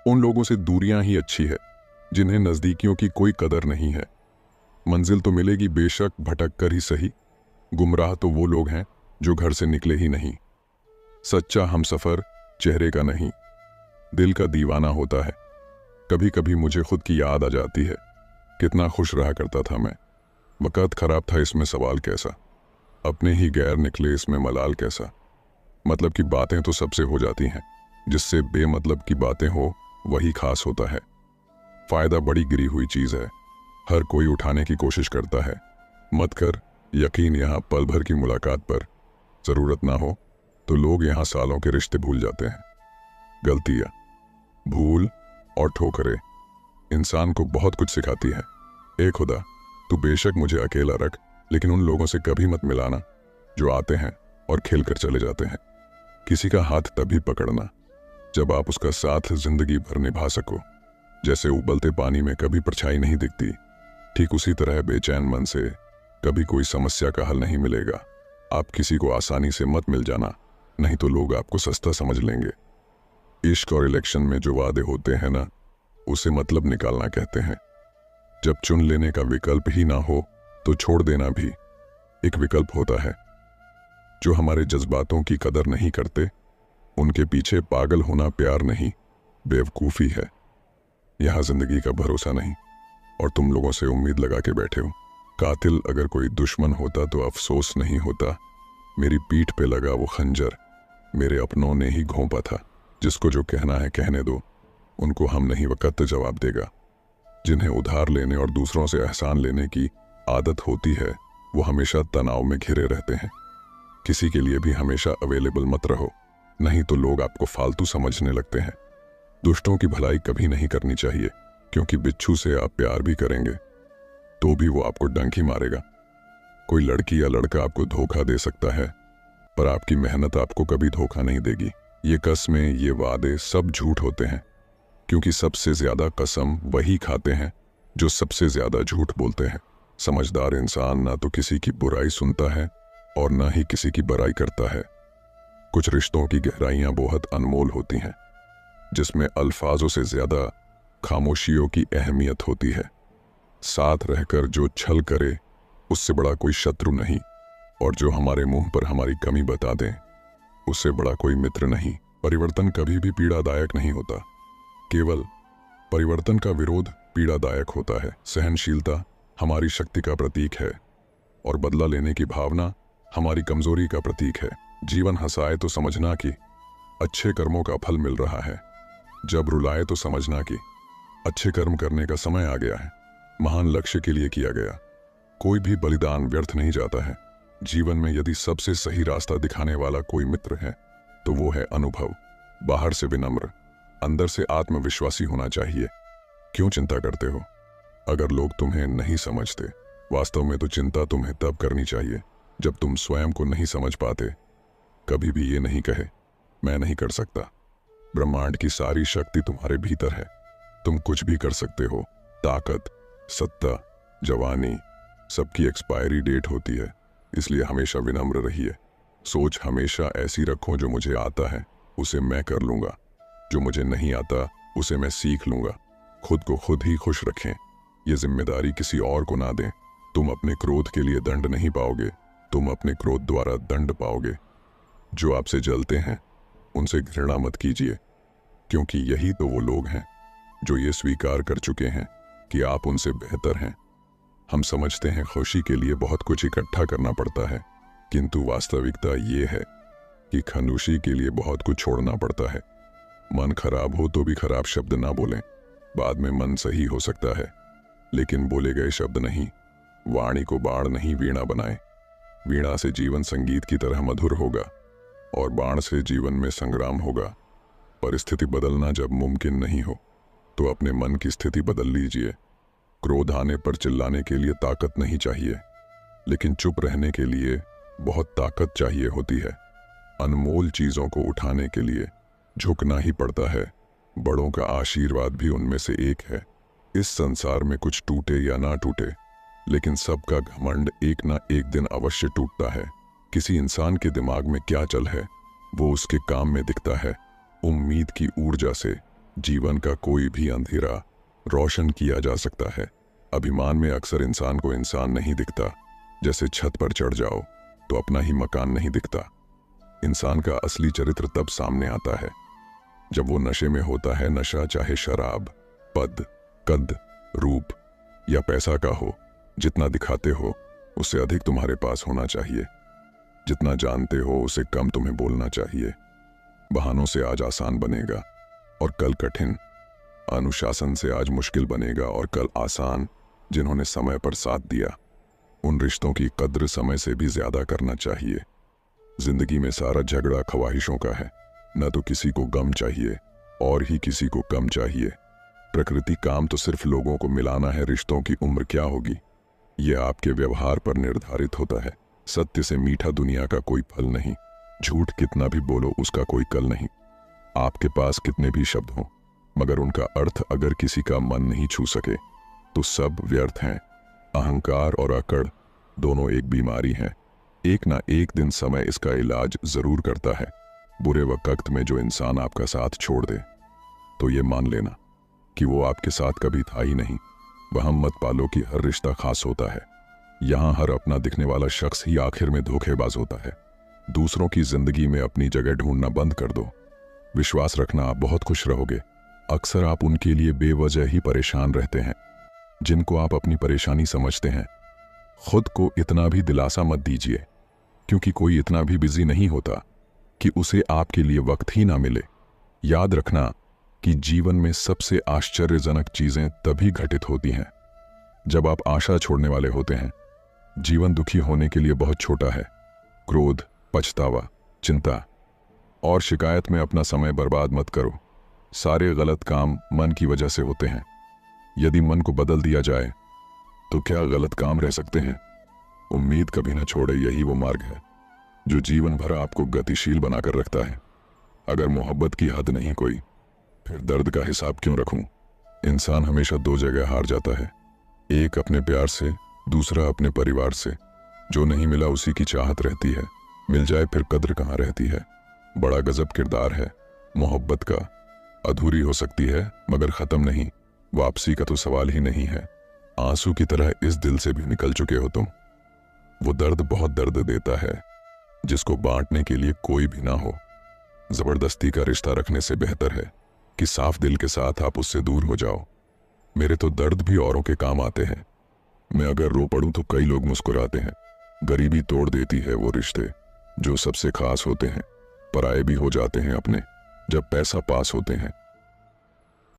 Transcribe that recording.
उन लोगों से दूरियां ही अच्छी है जिन्हें नज़दीकियों की कोई कदर नहीं है। मंजिल तो मिलेगी बेशक भटक कर ही सही, गुमराह तो वो लोग हैं जो घर से निकले ही नहीं। सच्चा हमसफर चेहरे का नहीं, दिल का दीवाना होता है। कभी कभी मुझे खुद की याद आ जाती है, कितना खुश रहा करता था मैं। वक़्त खराब था इसमें सवाल कैसा, अपने ही गैर निकले इसमें मलाल कैसा। मतलब की बातें तो सबसे हो जाती हैं, जिससे बेमतलब की बातें हो वही खास होता है। फायदा बड़ी गिरी हुई चीज है, हर कोई उठाने की कोशिश करता है। मत कर यकीन यहाँ पल भर की मुलाकात पर, जरूरत ना हो तो लोग यहाँ सालों के रिश्ते भूल जाते हैं। गलतियां, भूल और ठोकरें इंसान को बहुत कुछ सिखाती है। ए खुदा, तू बेशक मुझे अकेला रख, लेकिन उन लोगों से कभी मत मिलाना जो आते हैं और खेल कर चले जाते हैं। किसी का हाथ तभी पकड़ना जब आप उसका साथ जिंदगी भर निभा सको। जैसे उबलते पानी में कभी परछाई नहीं दिखती, ठीक उसी तरह बेचैन मन से कभी कोई समस्या का हल नहीं मिलेगा। आप किसी को आसानी से मत मिल जाना, नहीं तो लोग आपको सस्ता समझ लेंगे। इश्क और इलेक्शन में जो वादे होते हैं ना, उसे मतलब निकालना कहते हैं। जब चुन लेने का विकल्प ही ना हो तो छोड़ देना भी एक विकल्प होता है। जो हमारे जज्बातों की कदर नहीं करते, उनके पीछे पागल होना प्यार नहीं, बेवकूफ़ी है। यहाँ जिंदगी का भरोसा नहीं और तुम लोगों से उम्मीद लगा के बैठे हो। कातिल अगर कोई दुश्मन होता तो अफसोस नहीं होता। मेरी पीठ पे लगा वो खंजर मेरे अपनों ने ही घोंपा था। जिसको जो कहना है कहने दो, उनको हम नहीं वक़्त जवाब देगा। जिन्हें उधार लेने और दूसरों से एहसान लेने की आदत होती है, वो हमेशा तनाव में घिरे रहते हैं। किसी के लिए भी हमेशा अवेलेबल मत रहो, नहीं तो लोग आपको फालतू समझने लगते हैं। दुष्टों की भलाई कभी नहीं करनी चाहिए, क्योंकि बिच्छू से आप प्यार भी करेंगे तो भी वो आपको डंक ही मारेगा। कोई लड़की या लड़का आपको धोखा दे सकता है, पर आपकी मेहनत आपको कभी धोखा नहीं देगी। ये कस्में, ये वादे सब झूठ होते हैं, क्योंकि सबसे ज्यादा कसम वही खाते हैं जो सबसे ज्यादा झूठ बोलते हैं। समझदार इंसान ना तो किसी की बुराई सुनता है और ना ही किसी की बड़ाई करता है। कुछ रिश्तों की गहराइयां बहुत अनमोल होती हैं, जिसमें अल्फाजों से ज्यादा खामोशियों की अहमियत होती है। साथ रहकर जो छल करे, उससे बड़ा कोई शत्रु नहीं, और जो हमारे मुंह पर हमारी कमी बता दें, उससे बड़ा कोई मित्र नहीं। परिवर्तन कभी भी पीड़ादायक नहीं होता, केवल परिवर्तन का विरोध पीड़ादायक होता है। सहनशीलता हमारी शक्ति का प्रतीक है और बदला लेने की भावना हमारी कमजोरी का प्रतीक है। जीवन हंसाए तो समझना कि अच्छे कर्मों का फल मिल रहा है, जब रुलाए तो समझना कि अच्छे कर्म करने का समय आ गया है। महान लक्ष्य के लिए किया गया कोई भी बलिदान व्यर्थ नहीं जाता है। जीवन में यदि सबसे सही रास्ता दिखाने वाला कोई मित्र है तो वो है अनुभव। बाहर से विनम्र, अंदर से आत्मविश्वासी होना चाहिए। क्यों चिंता करते हो अगर लोग तुम्हें नहीं समझते? वास्तव में तो चिंता तुम्हें तब करनी चाहिए जब तुम स्वयं को नहीं समझ पाते। कभी भी ये नहीं कहे मैं नहीं कर सकता। ब्रह्मांड की सारी शक्ति तुम्हारे भीतर है, तुम कुछ भी कर सकते हो। ताकत, सत्ता, जवानी, सबकी एक्सपायरी डेट होती है, इसलिए हमेशा विनम्र रहिए। सोच हमेशा ऐसी रखो, जो मुझे आता है उसे मैं कर लूंगा, जो मुझे नहीं आता उसे मैं सीख लूंगा। खुद को खुद ही खुश रखें, ये जिम्मेदारी किसी और को ना दें। तुम अपने क्रोध के लिए दंड नहीं पाओगे, तुम अपने क्रोध द्वारा दंड पाओगे। जो आपसे जलते हैं उनसे घृणा मत कीजिए, क्योंकि यही तो वो लोग हैं जो ये स्वीकार कर चुके हैं कि आप उनसे बेहतर हैं। हम समझते हैं खुशी के लिए बहुत कुछ इकट्ठा करना पड़ता है, किंतु वास्तविकता ये है कि खनुशी के लिए बहुत कुछ छोड़ना पड़ता है। मन खराब हो तो भी खराब शब्द ना बोलें, बाद में मन सही हो सकता है, लेकिन बोले गए शब्द नहीं। वाणी को बाण नहीं वीणा बनाएं। वीणा से जीवन संगीत की तरह मधुर होगा और बाण से जीवन में संग्राम होगा। परिस्थिति बदलना जब मुमकिन नहीं हो तो अपने मन की स्थिति बदल लीजिए। क्रोध आने पर चिल्लाने के लिए ताकत नहीं चाहिए, लेकिन चुप रहने के लिए बहुत ताकत चाहिए होती है। अनमोल चीजों को उठाने के लिए झुकना ही पड़ता है। बड़ों का आशीर्वाद भी उनमें से एक है। इस संसार में कुछ टूटे या ना टूटे, लेकिन सबका घमंड एक ना एक दिन अवश्य टूटता है। किसी इंसान के दिमाग में क्या चल है वो उसके काम में दिखता है। उम्मीद की ऊर्जा से जीवन का कोई भी अंधेरा रोशन किया जा सकता है। अभिमान में अक्सर इंसान को इंसान नहीं दिखता। जैसे छत पर चढ़ जाओ तो अपना ही मकान नहीं दिखता। इंसान का असली चरित्र तब सामने आता है जब वो नशे में होता है। नशा चाहे शराब, पद, कद, रूप या पैसा का हो। जितना दिखाते हो उससे अधिक तुम्हारे पास होना चाहिए। जितना जानते हो उससे कम तुम्हें बोलना चाहिए। बहानों से आज आसान बनेगा और कल कठिन। अनुशासन से आज मुश्किल बनेगा और कल आसान। जिन्होंने समय पर साथ दिया उन रिश्तों की कद्र समय से भी ज्यादा करना चाहिए। जिंदगी में सारा झगड़ा ख्वाहिशों का है। न तो किसी को गम चाहिए और ही किसी को कम चाहिए। प्रकृति काम तो सिर्फ लोगों को मिलाना है। रिश्तों की उम्र क्या होगी ये आपके व्यवहार पर निर्धारित होता है। सत्य से मीठा दुनिया का कोई फल नहीं। झूठ कितना भी बोलो उसका कोई कल नहीं। आपके पास कितने भी शब्द हों मगर उनका अर्थ अगर किसी का मन नहीं छू सके तो सब व्यर्थ हैं। अहंकार और अकड़ दोनों एक बीमारी हैं। एक ना एक दिन समय इसका इलाज जरूर करता है। बुरे वक्त में जो इंसान आपका साथ छोड़ दे तो ये मान लेना कि वो आपके साथ कभी था ही नहीं। वहम मत पालो कि हर रिश्ता खास होता है। यहाँ हर अपना दिखने वाला शख्स ही आखिर में धोखेबाज होता है। दूसरों की जिंदगी में अपनी जगह ढूंढना बंद कर दो। विश्वास रखना आप बहुत खुश रहोगे। अक्सर आप उनके लिए बेवजह ही परेशान रहते हैं जिनको आप अपनी परेशानी समझते हैं। खुद को इतना भी दिलासा मत दीजिए क्योंकि कोई इतना भी बिजी नहीं होता कि उसे आपके लिए वक्त ही ना मिले। याद रखना कि जीवन में सबसे आश्चर्यजनक चीजें तभी घटित होती हैं जब आप आशा छोड़ने वाले होते हैं। जीवन दुखी होने के लिए बहुत छोटा है। क्रोध, पछतावा, चिंता और शिकायत में अपना समय बर्बाद मत करो। सारे गलत काम मन की वजह से होते हैं। यदि मन को बदल दिया जाए तो क्या गलत काम रह सकते हैं। उम्मीद कभी ना छोड़े, यही वो मार्ग है जो जीवन भर आपको गतिशील बनाकर रखता है। अगर मोहब्बत की हद नहीं कोई फिर दर्द का हिसाब क्यों रखूं। इंसान हमेशा दो जगह हार जाता है, एक अपने प्यार से, दूसरा अपने परिवार से। जो नहीं मिला उसी की चाहत रहती है, मिल जाए फिर कद्र कहाँ रहती है। बड़ा गजब किरदार है मोहब्बत का। अधूरी हो सकती है मगर खत्म नहीं। वापसी का तो सवाल ही नहीं है। आंसू की तरह इस दिल से भी निकल चुके हो तुम। वो दर्द बहुत दर्द देता है जिसको बांटने के लिए कोई भी ना हो। जबरदस्ती का रिश्ता रखने से बेहतर है कि साफ दिल के साथ आप उससे दूर हो जाओ। मेरे तो दर्द भी औरों के काम आते हैं। मैं अगर रो पड़ूं तो कई लोग मुस्कुराते हैं। गरीबी तोड़ देती है वो रिश्ते जो सबसे खास होते हैं। पराये भी हो जाते हैं अपने जब पैसा पास होते हैं।